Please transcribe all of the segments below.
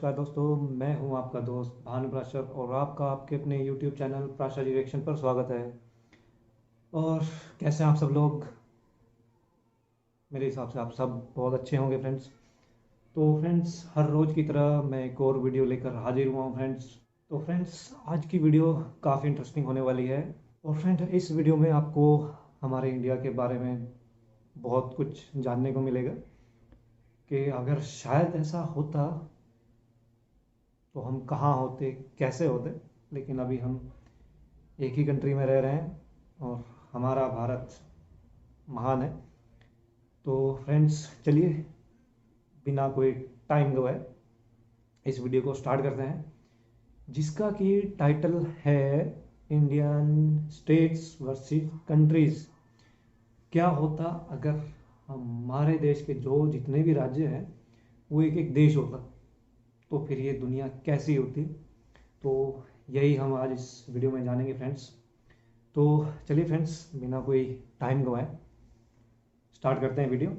नमस्कार दोस्तों, मैं हूं आपका दोस्त भानु प्राशर और आपका आपके अपने YouTube चैनल प्राशर डिरेक्शन पर स्वागत है। और कैसे हैं आप सब लोग? मेरे हिसाब से आप सब बहुत अच्छे होंगे फ्रेंड्स। तो फ्रेंड्स, हर रोज़ की तरह मैं एक और वीडियो लेकर हाजिर हुआ हूं फ्रेंड्स। तो फ्रेंड्स, आज की वीडियो काफ़ी इंटरेस्टिंग होने वाली है। और फ्रेंड, इस वीडियो में आपको हमारे इंडिया के बारे में बहुत कुछ जानने को मिलेगा कि अगर शायद ऐसा होता तो हम कहाँ होते, कैसे होते। लेकिन अभी हम एक ही कंट्री में रह रहे हैं और हमारा भारत महान है। तो फ्रेंड्स, चलिए बिना कोई टाइम गवाए इस वीडियो को स्टार्ट करते हैं, जिसका कि टाइटल है इंडियन स्टेट्स वर्सेस कंट्रीज। क्या होता अगर हमारे देश के जो जितने भी राज्य हैं वो एक एक देश होता, तो फिर ये दुनिया कैसी होती। तो यही हम आज इस वीडियो में जानेंगे फ्रेंड्स। तो चलिए फ्रेंड्स, बिना कोई टाइम गवाए स्टार्ट करते हैं वीडियो।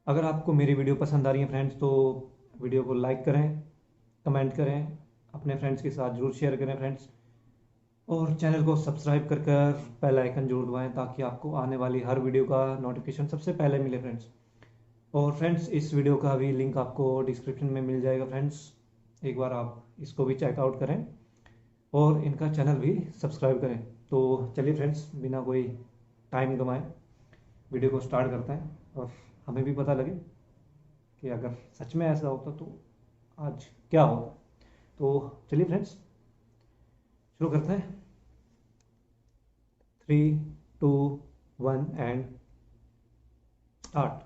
अगर आपको मेरी वीडियो पसंद आ रही है फ्रेंड्स, तो वीडियो को लाइक करें, कमेंट करें, अपने फ्रेंड्स के साथ ज़रूर शेयर करें फ्रेंड्स। और चैनल को सब्सक्राइब कर कर बेल आइकन जरूर दबाएं ताकि आपको आने वाली हर वीडियो का नोटिफिकेशन सबसे पहले मिले फ्रेंड्स। और फ्रेंड्स, इस वीडियो का भी लिंक आपको डिस्क्रिप्शन में मिल जाएगा फ्रेंड्स। एक बार आप इसको भी चेकआउट करें और इनका चैनल भी सब्सक्राइब करें। तो चलिए फ्रेंड्स, बिना कोई टाइम गंवाए वीडियो को स्टार्ट करते हैं और हमें भी पता लगे कि अगर सच में ऐसा होता तो आज क्या होता। तो चलिए फ्रेंड्स, शुरू करते हैं। 3, 2, 1 एंड स्टार्ट।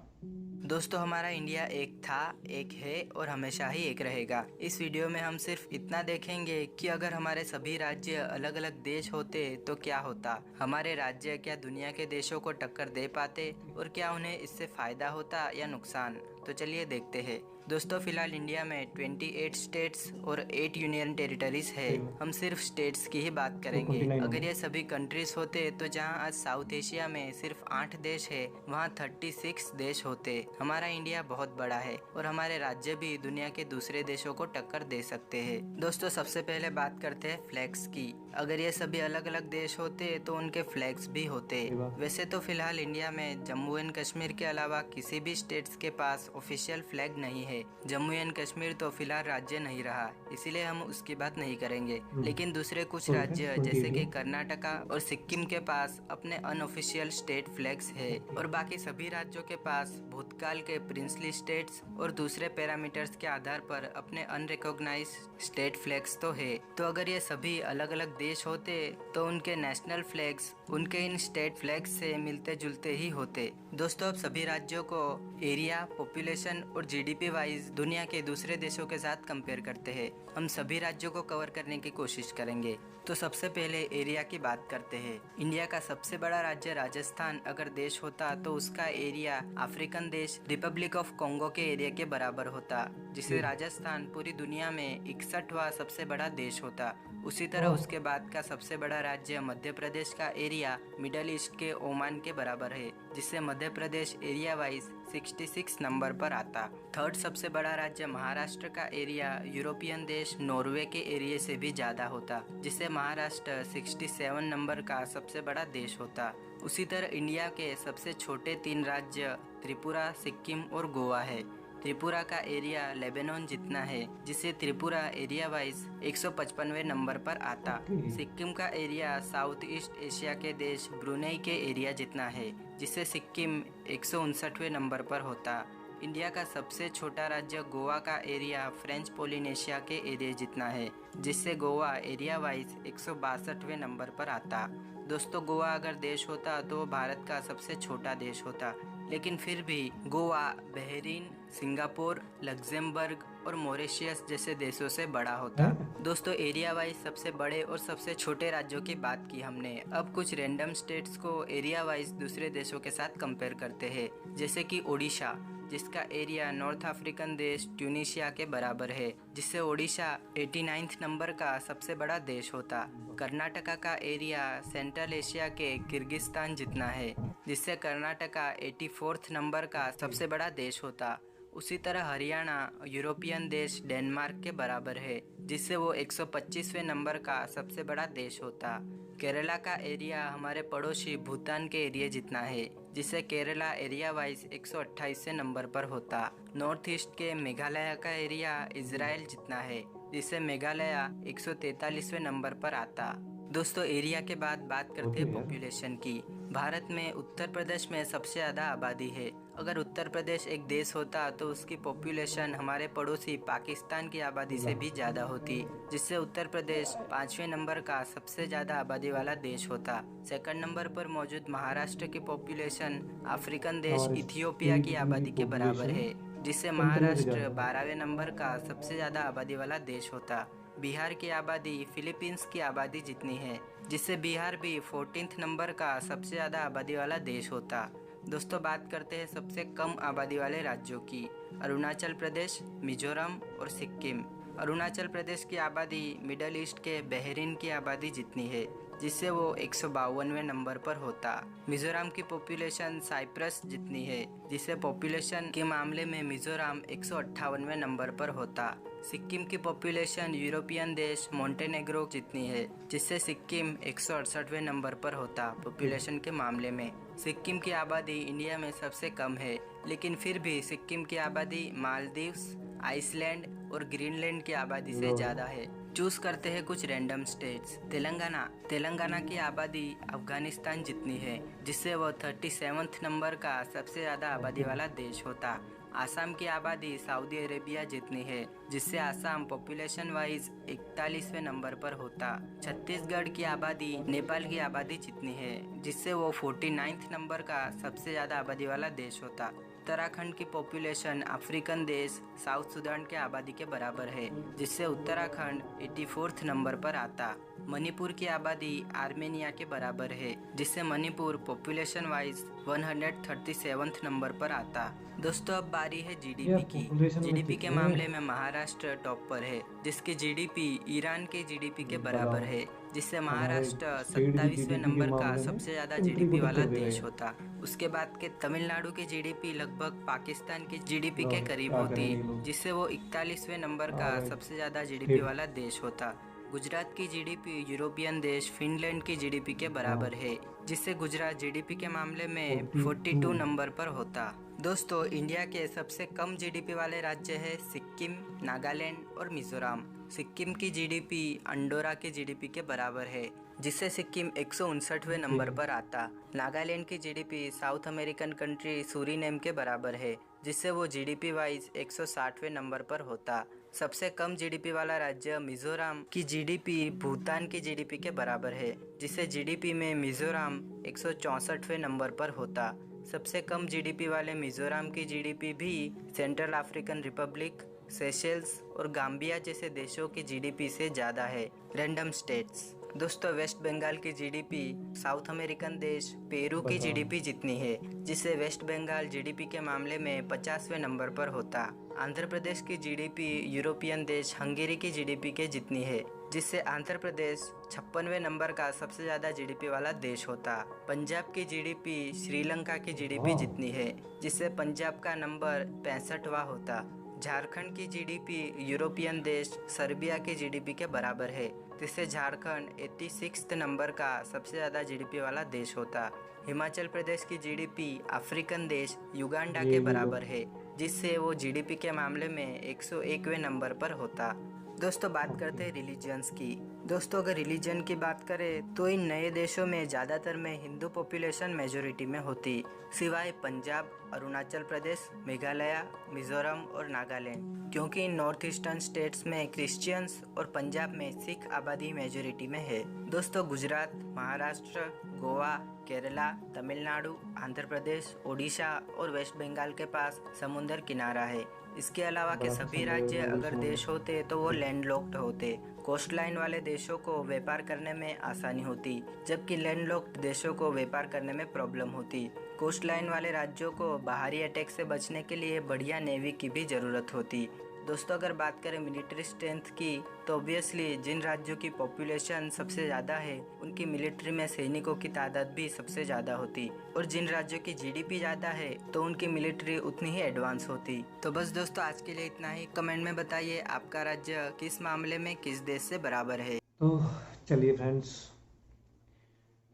दोस्तों, हमारा इंडिया एक था, एक है और हमेशा ही एक रहेगा। इस वीडियो में हम सिर्फ इतना देखेंगे कि अगर हमारे सभी राज्य अलग अलग देश होते तो क्या होता। हमारे राज्य क्या दुनिया के देशों को टक्कर दे पाते और क्या उन्हें इससे फायदा होता या नुकसान। तो चलिए देखते हैं। दोस्तों, फिलहाल इंडिया में 28 स्टेट्स और 8 यूनियन टेरिटरीज है। हम सिर्फ स्टेट्स की ही बात करेंगे। 29 अगर होंगे। ये सभी कंट्रीज होते तो जहां आज साउथ एशिया में सिर्फ 8 देश है, वहां 36 देश होते। हमारा इंडिया बहुत बड़ा है और हमारे राज्य भी दुनिया के दूसरे देशों को टक्कर दे सकते हैं। दोस्तों, सबसे पहले बात करते हैं फ्लैग्स की। अगर ये सभी अलग अलग देश होते तो उनके फ्लैग्स भी होते। वैसे तो फिलहाल इंडिया में जम्मू एंड कश्मीर के अलावा किसी भी स्टेट्स के पास ऑफिशियल फ्लैग नहीं है। जम्मू एंड कश्मीर तो फिलहाल राज्य नहीं रहा, इसीलिए हम उसकी बात नहीं करेंगे। लेकिन दूसरे कुछ राज्य जैसे कि कर्नाटका और सिक्किम के पास अपने अनऑफिशियल स्टेट फ्लैग्स है और बाकी सभी राज्यों के पास भूतकाल के प्रिंसली स्टेट्स और दूसरे पैरामीटर्स के आधार पर अपने अनरिकॉग्नाइज्ड स्टेट फ्लैग्स तो है। तो अगर ये सभी अलग अलग देश होते तो उनके नेशनल फ्लैग्स उनके इन स्टेट फ्लैग्स से मिलते जुलते ही होते। दोस्तों, अब सभी राज्यों को एरिया, पॉपुलेशन और जीडीपी वाइज दुनिया के दूसरे देशों के साथ कंपेयर करते हैं। हम सभी राज्यों को कवर करने की कोशिश करेंगे। तो सबसे पहले एरिया की बात करते हैं। इंडिया का सबसे बड़ा राज्य राजस्थान अगर देश होता तो उसका एरिया अफ्रीकन देश रिपब्लिक ऑफ कॉन्गो के एरिया के बराबर होता, जिससे राजस्थान पूरी दुनिया में 61वां सबसे बड़ा देश होता। उसी तरह उसके बाद का सबसे बड़ा राज्य मध्य प्रदेश का एरिया मिडल ईस्ट के ओमान के बराबर है, जिससे Madhya Pradesh area wise 66 number पर आता। थर्ड सबसे बड़ा राज्य महाराष्ट्र का एरिया यूरोपियन देश नॉर्वे के एरिया से भी ज्यादा होता, जिससे महाराष्ट्र 67 नंबर का सबसे बड़ा देश होता। उसी तरह इंडिया के सबसे छोटे 3 राज्य त्रिपुरा, सिक्किम और गोवा है। त्रिपुरा का एरिया लेबनान जितना है, जिससे त्रिपुरा एरिया वाइज 155वें नंबर पर आता। सिक्किम का एरिया साउथ ईस्ट एशिया के देश ब्रुनेई के एरिया जितना है, जिससे सिक्किम 159वें नंबर पर होता। इंडिया का सबसे छोटा राज्य गोवा का एरिया फ्रेंच पोलिनेशिया के एरिया जितना है, जिससे गोवा एरिया वाइज 162वें नंबर पर आता। दोस्तों, गोवा अगर देश होता तो भारत का सबसे छोटा देश होता, लेकिन फिर भी गोवा बहरीन, सिंगापुर, लग्जमबर्ग और मॉरिशस जैसे देशों से बड़ा होता। दोस्तों, एरिया वाइज सबसे बड़े और सबसे छोटे राज्यों की बात की हमने। अब कुछ रैंडम स्टेट्स को एरिया वाइज दूसरे देशों के साथ कंपेयर करते हैं, जैसे कि ओडिशा, जिसका एरिया नॉर्थ अफ्रीकन देश ट्यूनिशिया के बराबर है, जिससे ओडिशा 89 नंबर का सबसे बड़ा देश होता। कर्नाटका का एरिया सेंट्रल एशिया के किर्गिस्तान जितना है, जिससे कर्नाटका 84 नंबर का सबसे बड़ा देश होता। उसी तरह हरियाणा यूरोपियन देश डेनमार्क के बराबर है, जिससे वो 125वें नंबर का सबसे बड़ा देश होता। केरला का एरिया हमारे पड़ोसी भूटान के एरिया जितना है, जिससे केरला एरिया वाइज 128वें नंबर पर होता। नॉर्थ ईस्ट के मेघालय का एरिया इजराइल जितना है, जिससे मेघालय 143वें नंबर पर आता। दोस्तों, एरिया के बाद बात करते हैं ओके यार। पॉपुलेशन की। भारत में उत्तर प्रदेश में सबसे ज़्यादा आबादी है। अगर उत्तर प्रदेश एक देश होता तो उसकी पॉपुलेशन हमारे पड़ोसी पाकिस्तान की आबादी से भी ज़्यादा होती, जिससे उत्तर प्रदेश 5वें नंबर का सबसे ज़्यादा आबादी वाला देश होता। सेकंड नंबर पर मौजूद महाराष्ट्र की पॉपुलेशन अफ्रीकन देश और इथियोपिया स्टेट की की आबादी के बराबर पॉपुलेशन है, जिससे कंट्रियों से महाराष्ट्र ज़्यादा है। 12वें नंबर का सबसे ज़्यादा आबादी वाला देश होता। बिहार की आबादी फिलीपींस की आबादी जितनी है, जिससे बिहार भी 14th नंबर का सबसे ज़्यादा आबादी वाला देश होता। दोस्तों, बात करते हैं सबसे कम आबादी वाले राज्यों की। अरुणाचल प्रदेश, मिजोरम और सिक्किम। अरुणाचल प्रदेश की आबादी मिडल ईस्ट के बहरीन की आबादी जितनी है, जिससे वो 152वें नंबर पर होता। मिजोरम की पॉपुलेशन साइप्रस जितनी है, जिससे पॉपुलेशन के मामले में मिजोरम 158वें नंबर पर होता। सिक्किम की पॉपुलेशन यूरोपियन देश मोंटेनेग्रो जितनी है, जिससे सिक्किम 168वें नंबर पर होता पॉपुलेशन के मामले में। सिक्किम की आबादी इंडिया में सबसे कम है, लेकिन फिर भी सिक्किम की आबादी मालदीव्स, आइसलैंड और ग्रीनलैंड की आबादी से लो। ज़्यादा है। चूज करते हैं कुछ रैंडम स्टेट्स। तेलंगाना की आबादी अफगानिस्तान जितनी है, जिससे वह 37th नंबर का सबसे ज़्यादा आबादी वाला देश होता। आसाम की आबादी सऊदी अरेबिया जितनी है, जिससे आसाम पॉपुलेशन वाइज 41वें नंबर पर होता। छत्तीसगढ़ की आबादी नेपाल की आबादी जितनी है, जिससे वो 49th नंबर का सबसे ज़्यादा आबादी वाला देश होता। उत्तराखंड की पॉपुलेशन अफ्रीकन देश साउथ सुडान के आबादी के बराबर है, जिससे उत्तराखंड 84th नंबर पर आता। मणिपुर की आबादी आर्मेनिया के बराबर है, जिससे Manipur population wise 137th number पर आता। दोस्तों, अब बारी है यार जीडीपी की। पॉपुलेशन में जीडीपी के कितने मामले में महाराष्ट्र टॉप पर है, जिसकी जीडीपी ईरान के जीडीपी के बराबर बताओ, है, जिससे हमारे महाराष्ट्र स्टेट की 27वें जीडीपी के नंबर का मामले में सबसे ज़्यादा कंट्री को जीडीपी वाला टक्कर दे रहे देश हैं। होता। उसके बाद के तमिलनाडु की जीडीपी लगभग पाकिस्तान की जीडीपी लो, के करीब क्या होती, करेंगे ये लोग। जिससे वो 41वें नंबर का और सबसे ज़्यादा जीडीपी स्टेट। वाला देश होता। गुजरात की जीडीपी यूरोपियन देश फिनलैंड की जीडीपी के बराबर है, जिससे गुजरात जीडीपी के मामले में 42 42। नंबर पर होता। दोस्तों, इंडिया के सबसे कम जीडीपी वाले राज्य है सिक्किम, नागालैंड और मिजोरम। सिक्किम की जीडीपी अंडोरा के जीडीपी के बराबर है, जिससे सिक्किम 159वें नंबर पर आता। नागालैंड की GDP south American country Suriname के बराबर है, जिससे वो जीडीपी वाइज 160वें नंबर पर होता। सबसे कम जीडीपी वाला राज्य मिजोरम की जीडीपी भूटान की जीडीपी के बराबर है, जिससे जीडीपी में मिजोरम 164वें नंबर पर होता। सबसे कम जीडीपी वाले मिजोरम की जीडीपी भी सेंट्रल अफ्रीकन रिपब्लिक, सेशेल्स और गाम्बिया जैसे देशों की जीडीपी से ज़्यादा है। Random states. दोस्तों, वेस्ट बंगाल की जीडीपी साउथ अमेरिकन देश पेरू की बताओ। जीडीपी जितनी है, जिससे वेस्ट बंगाल जीडीपी के मामले में 50वें नंबर पर होता। आंध्र प्रदेश की जीडीपी यूरोपियन देश हंगेरी की जीडीपी के जितनी है, जिससे आंध्र प्रदेश 56वें नंबर का सबसे ज़्यादा जीडीपी वाला देश होता। पंजाब की जीडीपी श्रीलंका की जीडीपी वाह। जितनी है, जिससे पंजाब का नंबर 65वां होता। झारखंड की जीडीपी यूरोपियन देश सर्बिया की जीडीपी के बराबर है, जिससे झारखंड 86th नंबर का सबसे ज़्यादा जीडीपी वाला देश होता। हिमाचल प्रदेश की जीडीपी अफ्रीकन देश युगांडा के ये लो। बराबर है, जिससे वो जीडीपी के मामले में 101वें नंबर पर होता। दोस्तों, बात करते हैं रिलीजन्स की। दोस्तों, अगर रिलीजन की बात करें तो इन नए देशों में ज़्यादातर में हिंदू पॉपुलेशन मेजोरिटी में होती, सिवाय पंजाब, अरुणाचल प्रदेश, मेघालय, मिजोरम और नागालैंड, क्योंकि इन नॉर्थ ईस्टर्न स्टेट्स में क्रिश्चियंस और पंजाब में सिख आबादी मेजोरिटी में है। दोस्तों, गुजरात, महाराष्ट्र, गोवा, केरला, तमिलनाडु, आंध्र प्रदेश, ओडिशा और वेस्ट बंगाल के पास समुद्र किनारा है। इसके अलावा के बड़ा सभी पसंद है राज्य मुझे अगर समुद्र। देश होते तो वो लैंडलॉक्ड होते। कोस्ट लाइन वाले देशों को व्यापार करने में आसानी होती, जबकि लैंडलॉक्ड देशों को व्यापार करने में प्रॉब्लम होती। कोस्ट लाइन वाले राज्यों को बाहरी अटैक से बचने के लिए बढ़िया नेवी की भी ज़रूरत होती। दोस्तों अगर बात करें मिलिट्री स्ट्रेंथ की तो ऑब्वियसली जिन राज्यों की पॉपुलेशन सबसे ज़्यादा है उनकी मिलिट्री में सैनिकों की तादाद भी सबसे ज़्यादा होती, और जिन राज्यों की जीडीपी ज़्यादा है तो उनकी मिलिट्री उतनी ही एडवांस होती। तो बस दोस्तों आज के लिए इतना ही। कमेंट में बताइए आपका राज्य किस मामले में किस देश से बराबर है। तो चलिए फ्रेंड्स,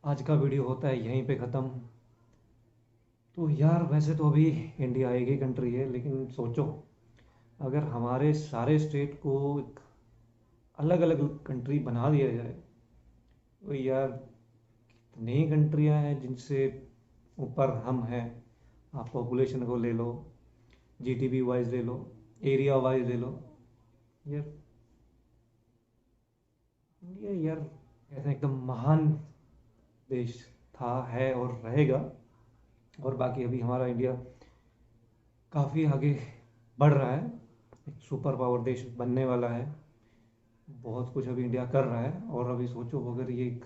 आज का वीडियो होता है यहीं पे ख़त्म। तो यार वैसे तो अभी इंडिया एक ही कंट्री है, लेकिन सोचो अगर हमारे सारे स्टेट को एक अलग अलग कंट्री बना दिया जाए तो यार कितनी कंट्रियां हैं जिनसे ऊपर हम हैं। आप पॉपुलेशन को ले लो, जीडीपी वाइज ले लो, एरिया वाइज ले लो, यार इंडिया यार ऐसा एकदम महान देश था, है और रहेगा। और बाकी अभी हमारा इंडिया काफ़ी आगे बढ़ रहा है, एक सुपर पावर देश बनने वाला है। बहुत कुछ अभी इंडिया कर रहा है। और अभी सोचो अगर ये एक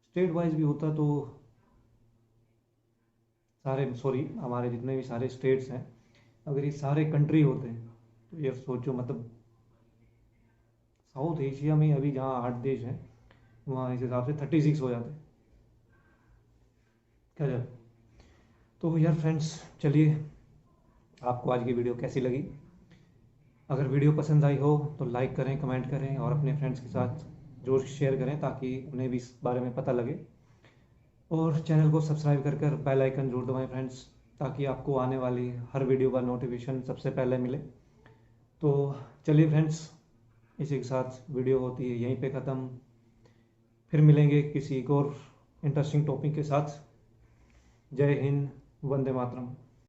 स्टेट वाइज भी होता तो हमारे जितने भी सारे स्टेट्स हैं, अगर ये सारे कंट्री होते हैं तो यार सोचो मतलब साउथ एशिया में अभी जहाँ 8 देश हैं वहाँ इस हिसाब से 36 हो जाते। क्या जाए। तो यार फ्रेंड्स चलिए, आपको आज की वीडियो कैसी लगी? अगर वीडियो पसंद आई हो तो लाइक करें, कमेंट करें और अपने फ्रेंड्स के साथ जरूर शेयर करें ताकि उन्हें भी इस बारे में पता लगे। और चैनल को सब्सक्राइब कर बेल आइकन जरूर दबाएं फ्रेंड्स, ताकि आपको आने वाली हर वीडियो का नोटिफिकेशन सबसे पहले मिले। तो चलिए फ्रेंड्स, इसी के साथ वीडियो होती है यहीं पे ख़त्म। फिर मिलेंगे किसी एक और इंटरेस्टिंग टॉपिक के साथ। जय हिंद, वंदे मातरम।